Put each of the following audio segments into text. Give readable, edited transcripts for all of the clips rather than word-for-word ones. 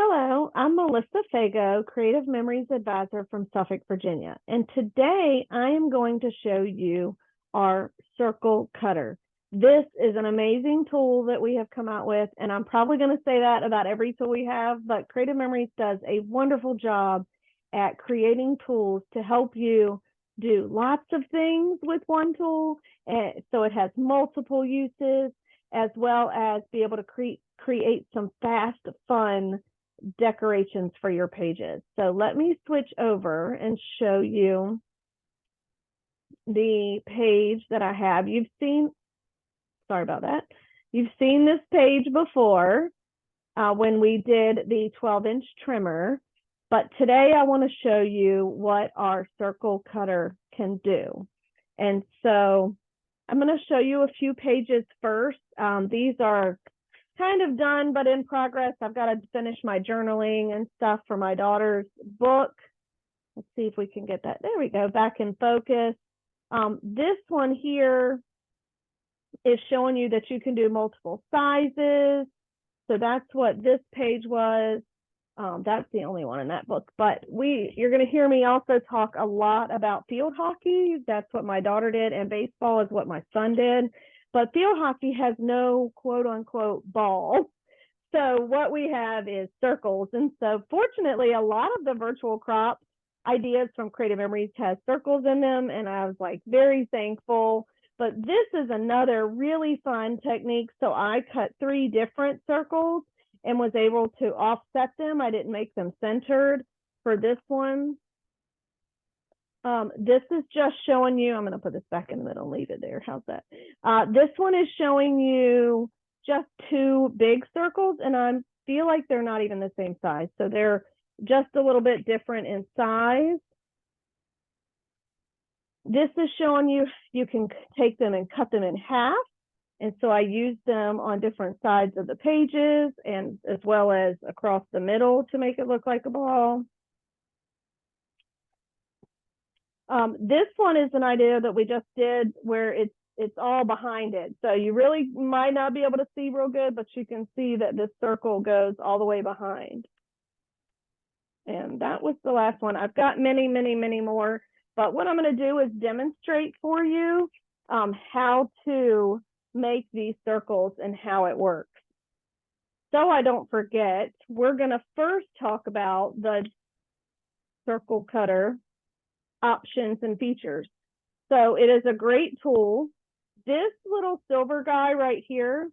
Hello, I'm Melissa Fago, Creative Memories Advisor from Suffolk, Virginia. And today I am going to show you our Circle Cutter. This is an amazing tool that we have come out with, and I'm probably going to say that about every tool we have, but Creative Memories does a wonderful job at creating tools to help you do lots of things with one tool. So it has multiple uses, as well as be able to create some fast, fun decorations for your pages. So let me switch over and show you the page that I have. Sorry about that. You've seen this page before when we did the 12-inch trimmer, but today I want to show you what our Circle Cutter can do. And so I'm going to show you a few pages first. These are kind of done, but in progress. I've got to finish my journaling and stuff for my daughter's book. Let's see if we can get that. There we go, back in focus. This one here is showing you that you can do multiple sizes. So that's what this page was. That's the only one in that book. But you're going to hear me also talk a lot about field hockey. That's what my daughter did, and baseball is what my son did. But field hockey has no quote unquote ball. So what we have is circles. And so fortunately, a lot of the virtual crop ideas from Creative Memories has circles in them. And I was like very thankful. But this is another really fun technique. So I cut 3 different circles and was able to offset them. I didn't make them centered for this one. This is just showing you, I'm going to put this back in the middle and leave it there. How's that? This one is showing you just 2 big circles, and I feel like they're not even the same size. So they're just a little bit different in size. This is showing you can take them and cut them in half. And so I used them on different sides of the pages and as well as across the middle to make it look like a ball. This one is an idea that we just did where it's all behind it. So you really might not be able to see real good, but you can see that this circle goes all the way behind. And that was the last one. I've got many, many, many more. But what I'm going to do is demonstrate for you how to make these circles and how it works. So I don't forget, we're going to first talk about the Circle Cutter options and features. So it is a great tool. This little silver guy right here,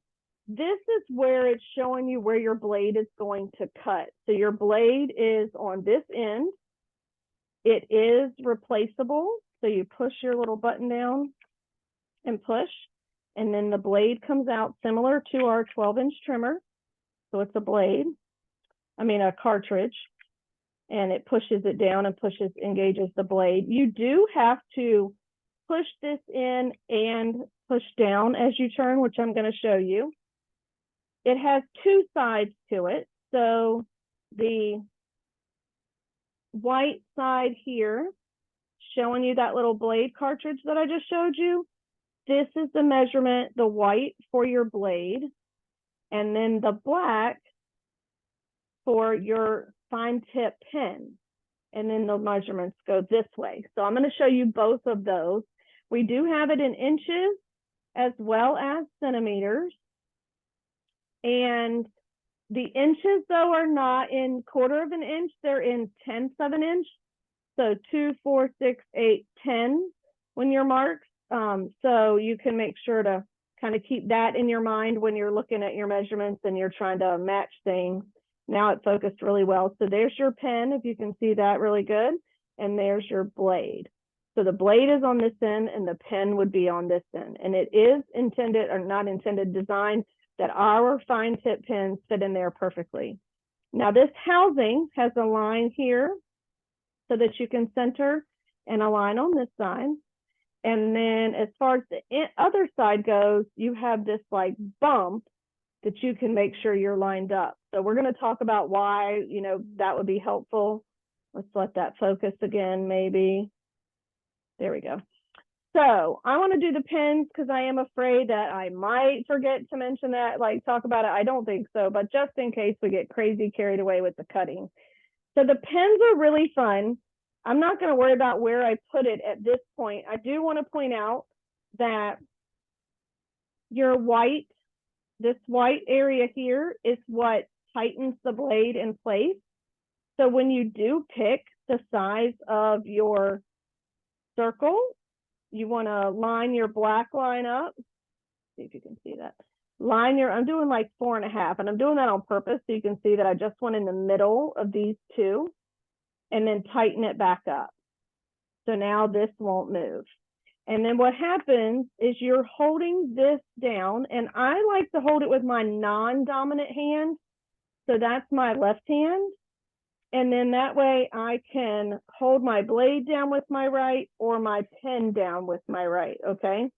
this is where it's showing you where your blade is going to cut. So your blade is on this end. It is replaceable. So you push your little button down and push, and then the blade comes out similar to our 12-inch trimmer. So it's a blade, a cartridge. And it pushes it down and engages the blade. You do have to push this in and push down as you turn, which I'm going to show you. It has 2 sides to it. So the white side here, showing you that little blade cartridge that I just showed you. This is the measurement, the white for your blade, and then the black for your fine tip pen, and then the measurements go this way. So I'm going to show you both of those. We do have it in inches as well as centimeters, and the inches though are not in 1/4 of an inch, they're in 1/10 of an inch. So 2, 4, 6, 8, 10 when you're marked. So you can make sure to kind of keep that in your mind when you're looking at your measurements and you're trying to match things. Now it focused really well. So there's your pen, if you can see that really good. And there's your blade. So the blade is on this end and the pen would be on this end. And it is intended, or not intended, designed that our fine tip pens fit in there perfectly. Now this housing has a line here so that you can center and align on this side. And then as far as the other side goes, you have this like bump that you can make sure you're lined up. So we're going to talk about why, that would be helpful. Let's let that focus again, maybe. There we go. So I want to do the pins because I am afraid that I might forget to mention that, like talk about it. I don't think so, but just in case we get crazy carried away with the cutting. So the pins are really fun. I'm not going to worry about where I put it at this point. I do want to point out that your white, this white area here is what tightens the blade in place. So when you do pick the size of your circle, you want to line your black line up. See if you can see that. Line your, I'm doing like 4.5, and I'm doing that on purpose so you can see that I just went in the middle of these two and then tighten it back up. So now this won't move. And then what happens is you're holding this down, and I like to hold it with my non-dominant hand. So that's my left hand. And then that way I can hold my blade down with my right or my pen down with my right, okay?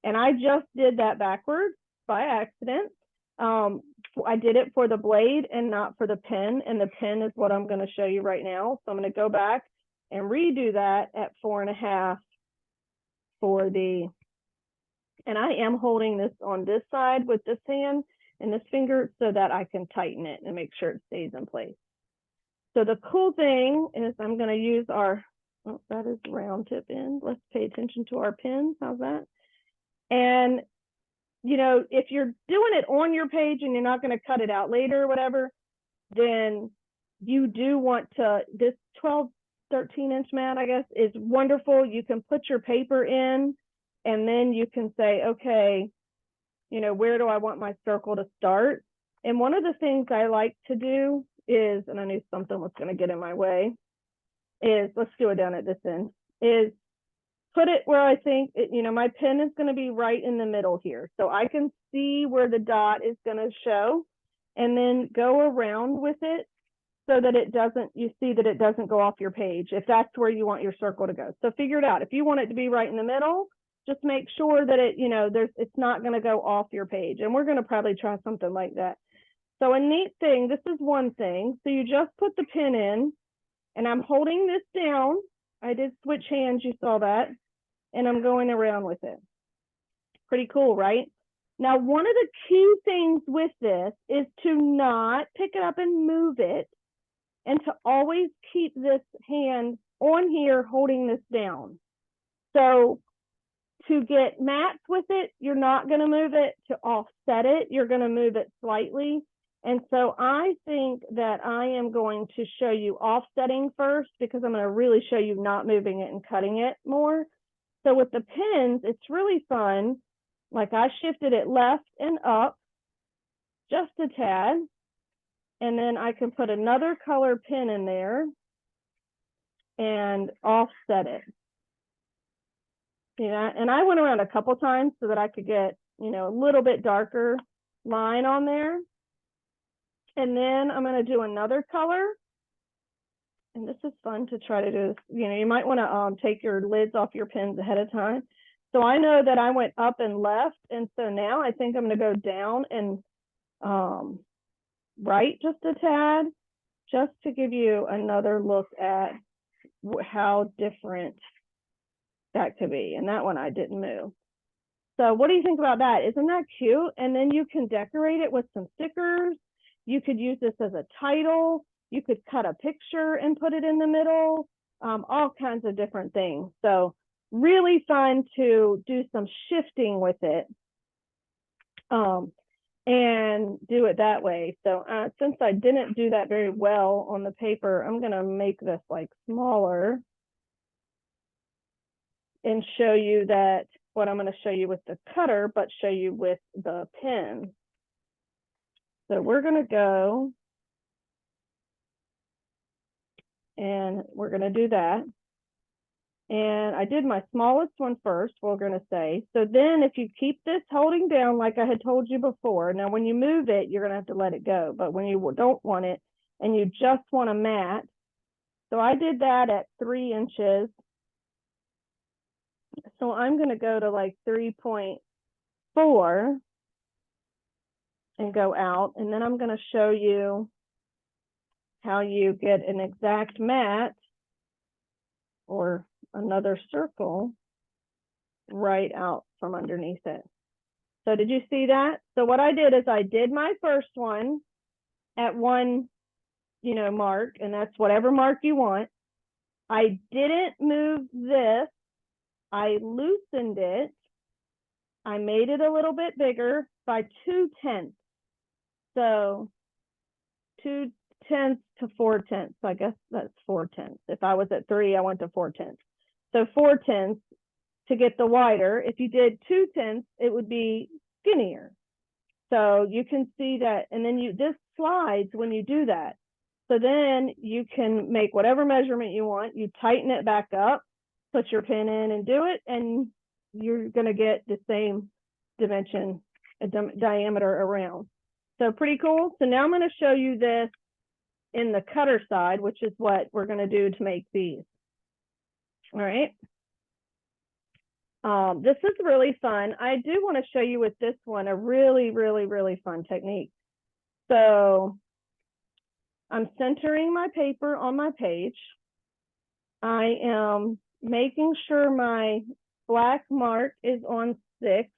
And I just did that backwards by accident. I did it for the blade and not for the pen, and the pen is what I'm going to show you right now. So I'm going to go back and redo that at 4.5 for the, and I am holding this on this side with this hand and this finger so that I can tighten it and make sure it stays in place. So the cool thing is I'm going to use our, oh, that is round tip end. Let's pay attention to our pins. How's that? And, you know, if you're doing it on your page and you're not going to cut it out later or whatever, then you do want to, this 12, 13-inch mat, I guess, is wonderful. You can put your paper in and then you can say, okay, you know, where do I want my circle to start? And one of the things I like to do is, and I knew something was going to get in my way, is, let's do it down at this end, is put it where I think, you know, my pen is going to be right in the middle here. So I can see where the dot is going to show and then go around with it so that it doesn't, you see that it doesn't go off your page if that's where you want your circle to go. So figure it out. If you want it to be right in the middle, just make sure that it, you know, it's not going to go off your page. And we're going to probably try something like that. So a neat thing, this is one thing. So you just put the pin in and I'm holding this down. I did switch hands, you saw that. And I'm going around with it. Pretty cool, right? Now, one of the key things with this is to not pick it up and move it, and to always keep this hand on here holding this down. So to get mats with it, you're not going to move it. To offset it, you're going to move it slightly. And so I think that I am going to show you offsetting first because I'm going to really show you not moving it and cutting it more. So with the pins, it's really fun. Like I shifted it left and up just a tad. And then I can put another color pin in there and offset it. Yeah, and I went around a couple times so that I could get, you know, a little bit darker line on there. And then I'm going to do another color. And this is fun to try to do. You know, you might want to take your lids off your pins ahead of time. So I know that I went up and left. And so now I think I'm going to go down and right just a tad, just to give you another look at how different that could be. And that one I didn't move. So what do you think about that? Isn't that cute? And then you can decorate it with some stickers. You could use this as a title. You could cut a picture and put it in the middle, all kinds of different things. So really fun to do some shifting with it and do it that way. So since I didn't do that very well on the paper, I'm going to make this like smaller and show you that what I'm going to show you with the cutter, but show you with the pen. So we're going to go and we're going to do that. And I did my smallest one first, we're going to say. So then if you keep this holding down like I had told you before, now when you move it, you're going to have to let it go. But when you don't want it and you just want a mat, so I did that at 3 inches. So I'm going to go to like 3.4 and go out. And then I'm going to show you how you get an exact mat or another circle right out from underneath it. So did you see that? So what I did is I did my first one at one, mark, and that's whatever mark you want. I didn't move this. I loosened it. I made it a little bit bigger by 2/10. So 2/10 to 4/10. I guess that's 4/10. If I was at 3, I went to 4/10. So 4/10 to get the wider. If you did 2/10, it would be skinnier. So you can see that, and then this slides when you do that. So then you can make whatever measurement you want. You tighten it back up, put your pin in and do it, and you're going to get the same dimension, diameter around. So pretty cool. So now I'm going to show you this in the cutter side, which is what we're going to do to make these. All right. This is really fun. I do want to show you with this one a really, really, really fun technique. So I'm centering my paper on my page. I am making sure my black mark is on 6.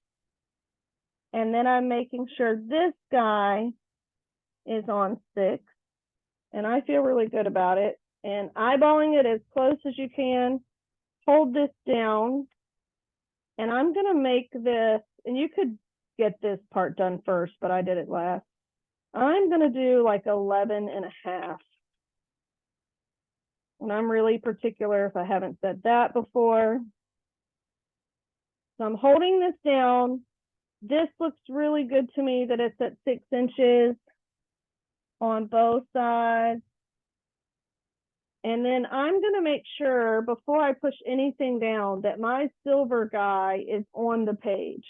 And then I'm making sure this guy is on 6. And I feel really good about it. And eyeballing it as close as you can. Hold this down. And I'm going to make this, and you could get this part done first, but I did it last. I'm going to do like 11.5. And I'm really particular if I haven't said that before. So I'm holding this down. This looks really good to me that it's at 6 inches on both sides. And then I'm going to make sure before I push anything down that my silver guy is on the page.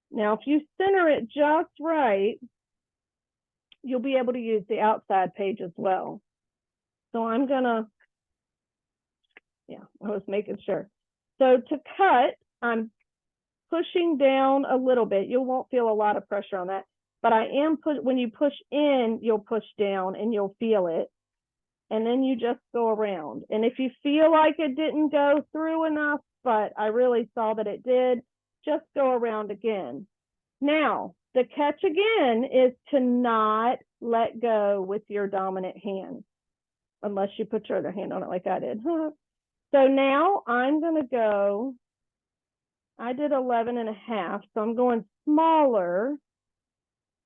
Now, if you center it just right, you'll be able to use the outside page as well. So I'm going to, I was making sure. So to cut, I'm pushing down a little bit. You won't feel a lot of pressure on that, but I am when you push in, you'll push down and you'll feel it. And then you just go around. And if you feel like it didn't go through enough, but I really saw that it did, just go around again. Now, the catch again is to not let go with your dominant hand, unless you put your other hand on it like I did. So now I'm going to go, I did 11.5, so I'm going smaller.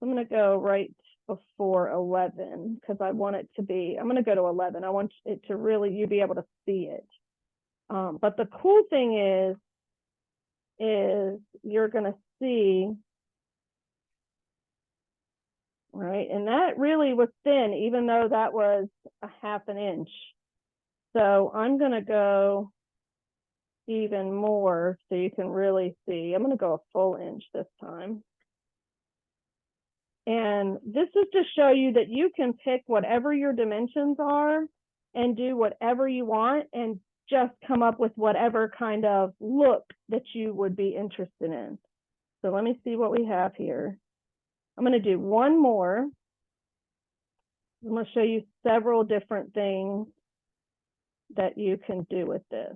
I'm going to go right before 11 because I want it to be, I'm going to go to 11. I want it to really, you be able to see it. But the cool thing is you're going to see, right? And that really was thin, even though that was a 1/2 inch. So I'm going to go even more so you can really see. I'm going to go a full inch this time. And this is to show you that you can pick whatever your dimensions are and do whatever you want and just come up with whatever kind of look that you would be interested in. So let me see what we have here. I'm going to do one more. I'm going to show you several different things that you can do with this.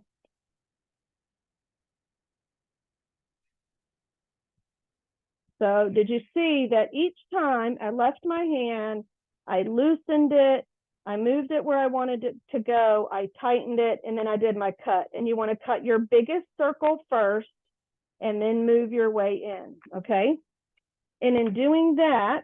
So did you see that each time I left my hand, I loosened it, I moved it where I wanted it to go, I tightened it, and then I did my cut. And you want to cut your biggest circle first and then move your way in, okay? And in doing that,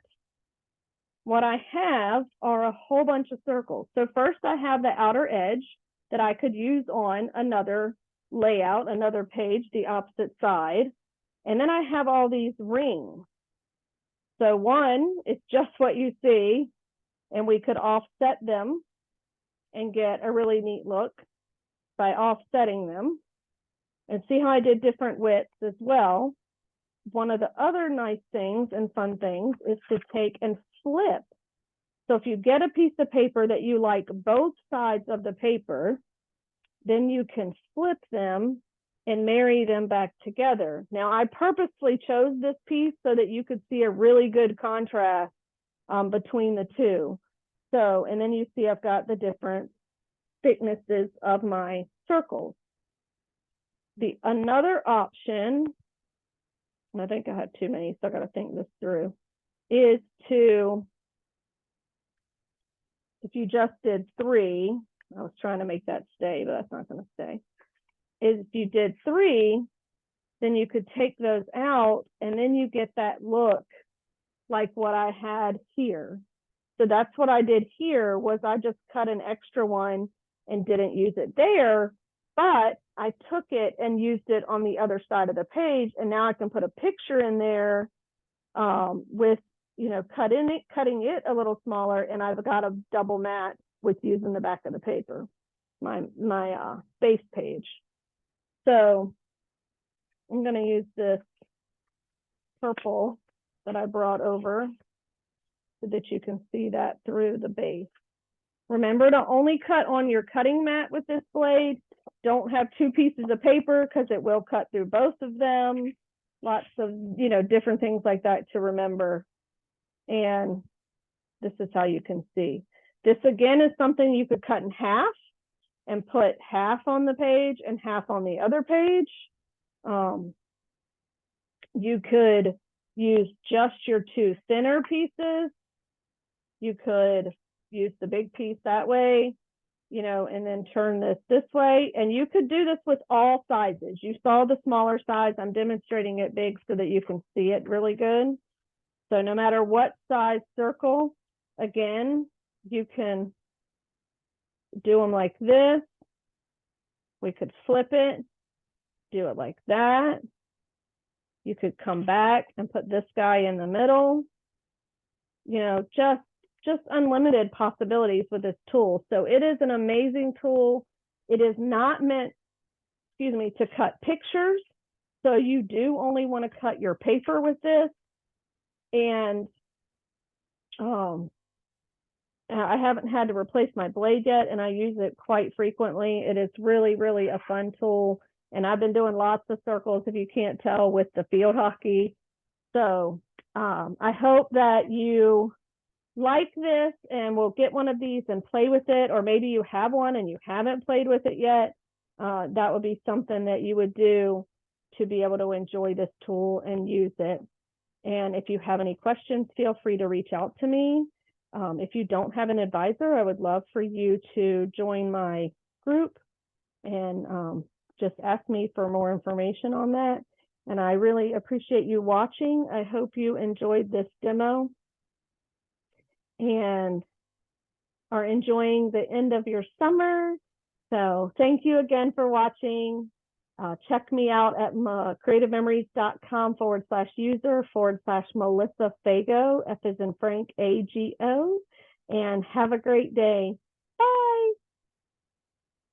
what I have are a whole bunch of circles. So first I have the outer edge that I could use on another layout, another page, the opposite side. And then I have all these rings. So one is just what you see, and we could offset them and get a really neat look by offsetting them. And see how I did different widths as well. One of the other nice things and fun things is to take and flip. So if you get a piece of paper that you like both sides of the paper, then you can flip them and marry them back together. Now, I purposely chose this piece so that you could see a really good contrast between the two. So, and then you see I've got the different thicknesses of my circles. Another option, and I think I had too many, so I got to think this through, is to, if you just did 3, I was trying to make that stay, but that's not going to stay, is if you did 3, then you could take those out and then you get that look like what I had here. So that's what I did here, was I just cut an extra one and didn't use it there, but I took it and used it on the other side of the page, and now I can put a picture in there with, you know, cutting it a little smaller, and I've got a double mat with using the back of the paper, my base page. So I'm going to use this purple that I brought over so that you can see that through the base. Remember to only cut on your cutting mat with this blade. Don't have 2 pieces of paper because it will cut through both of them. Lots of, you know, different things like that to remember. And this is how you can see. This again is something you could cut in half and put half on the page and half on the other page. You could use just your 2 thinner pieces. You could use the big piece that way, you know, and then turn this way. And you could do this with all sizes. You saw the smaller size. I'm demonstrating it big so that you can see it really good. So no matter what size circle, again, you can do them like this. We could flip it, do it like that. You could come back and put this guy in the middle. You know, just unlimited possibilities with this tool. So it is an amazing tool. It is not meant, to cut pictures. So you do only want to cut your paper with this. And I haven't had to replace my blade yet, and I use it quite frequently. It is really, really a fun tool. And I've been doing lots of circles, if you can't tell, with the field hockey. So I hope that you like this and will get one of these and play with it, or maybe you have one and you haven't played with it yet. That would be something that you would do to be able to enjoy this tool and use it. And if you have any questions, feel free to reach out to me. If you don't have an advisor, I would love for you to join my group and just ask me for more information on that. And I really appreciate you watching. I hope you enjoyed this demo and are enjoying the end of your summer. So thank you again for watching. Check me out at creativememories.com/user/Melissa Fago, F as in Frank, AGO, and have a great day.